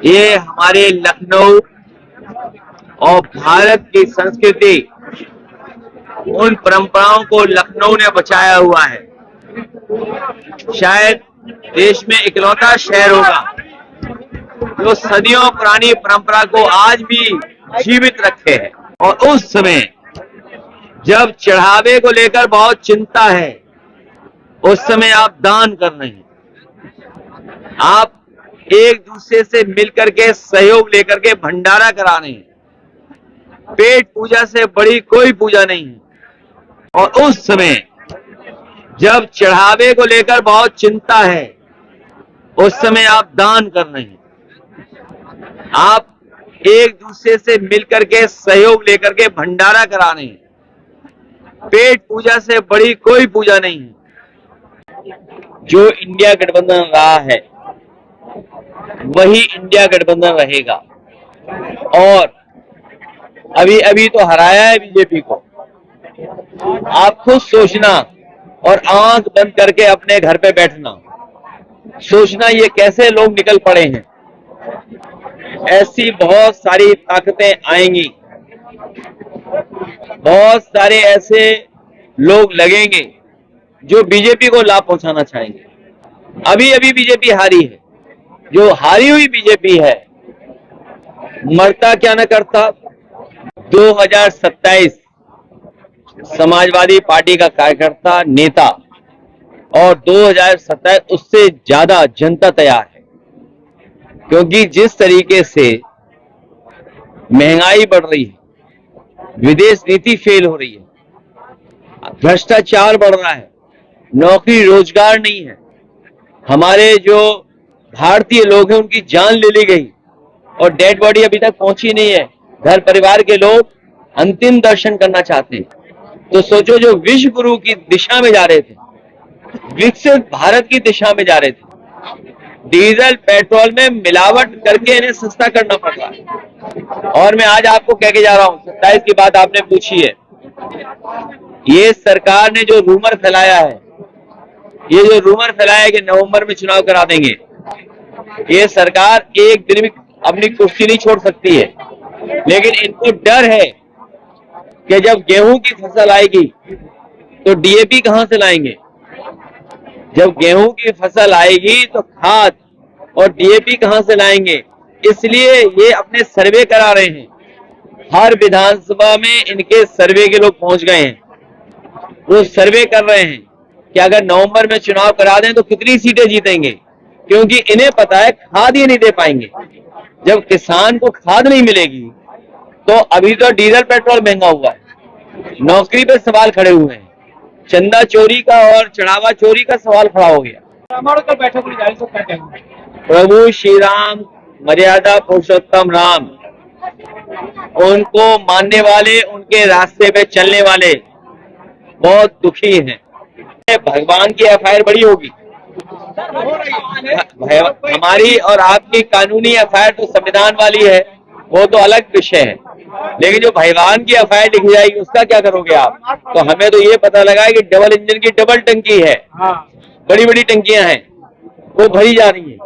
ये हमारे लखनऊ और भारत की संस्कृति, उन परंपराओं को लखनऊ ने बचाया हुआ है। शायद देश में इकलौता शहर होगा जो सदियों पुरानी परंपरा को आज भी जीवित रखे है। और उस समय जब चढ़ावे को लेकर बहुत चिंता है, उस समय आप दान कर रहे हैं, आप एक दूसरे से मिलकर के सहयोग लेकर के भंडारा करा रहे हैं। पेट पूजा से बड़ी कोई पूजा नहीं है। और उस समय जब चढ़ावे को लेकर बहुत चिंता है, उस समय आप दान कर रहे हैं, आप एक दूसरे से मिलकर के सहयोग लेकर के भंडारा करा रहे हैं। पेट पूजा से बड़ी कोई पूजा नहीं है। जो इंडिया गठबंधन रहा है वही इंडिया गठबंधन रहेगा। और अभी अभी तो हराया है बीजेपी को। आप खुद सोचना और आंख बंद करके अपने घर पे बैठना, सोचना ये कैसे लोग निकल पड़े हैं। ऐसी बहुत सारी ताकतें आएंगी, बहुत सारे ऐसे लोग लगेंगे जो बीजेपी को लाभ पहुंचाना चाहेंगे। अभी अभी बीजेपी हारी है। जो हारी हुई बीजेपी है, मरता क्या न करता, 2027 समाजवादी पार्टी का कार्यकर्ता नेता और 2027 उससे ज्यादा जनता तैयार है। क्योंकि जिस तरीके से महंगाई बढ़ रही है, विदेश नीति फेल हो रही है, भ्रष्टाचार बढ़ रहा है, नौकरी रोजगार नहीं है, हमारे जो भारतीय लोग हैं उनकी जान ले ली गई और डेड बॉडी अभी तक पहुंची नहीं है। घर परिवार के लोग अंतिम दर्शन करना चाहते हैं। तो सोचो, जो विश्व गुरु की दिशा में जा रहे थे, विकसित भारत की दिशा में जा रहे थे, डीजल पेट्रोल में मिलावट करके इन्हें सस्ता करना पड़ रहा है। और मैं आज आपको कह के जा रहा हूं, 27 की बात आपने पूछी है, ये सरकार ने जो रूमर फैलाया है, ये जो रूमर फैलाया है कि नवंबर में चुनाव करा देंगे, ये सरकार एक दिन में अपनी कुर्सी नहीं छोड़ सकती है। लेकिन इनको डर है कि जब गेहूं की फसल आएगी तो डीएपी कहां से लाएंगे। जब गेहूं की फसल आएगी तो खाद और डीएपी कहां से लाएंगे। इसलिए ये अपने सर्वे करा रहे हैं। हर विधानसभा में इनके सर्वे के लोग पहुंच गए हैं। वो सर्वे कर रहे हैं कि अगर नवंबर में चुनाव करा दें तो कितनी सीटें जीतेंगे। क्योंकि इन्हें पता है खाद ही नहीं दे पाएंगे। जब किसान को खाद नहीं मिलेगी तो अभी तो डीजल पेट्रोल महंगा हुआ है, नौकरी पे सवाल खड़े हुए हैं, चंदा चोरी का और चढ़ावा चोरी का सवाल खड़ा हो गया। प्रभु श्री राम, मर्यादा पुरुषोत्तम राम, उनको मानने वाले, उनके रास्ते पे चलने वाले बहुत दुखी हैं। भगवान की एफआईआर बड़ी होगी, हमारी और आपकी कानूनी एफआईआर तो संविधान वाली है, वो तो अलग विषय है। लेकिन जो भगवान की एफआईआर लिखी जाएगी उसका क्या करोगे आप। तो हमें तो ये पता लगा कि डबल इंजन की डबल टंकी है, बड़ी बड़ी टंकियां हैं, वो भरी जा रही है।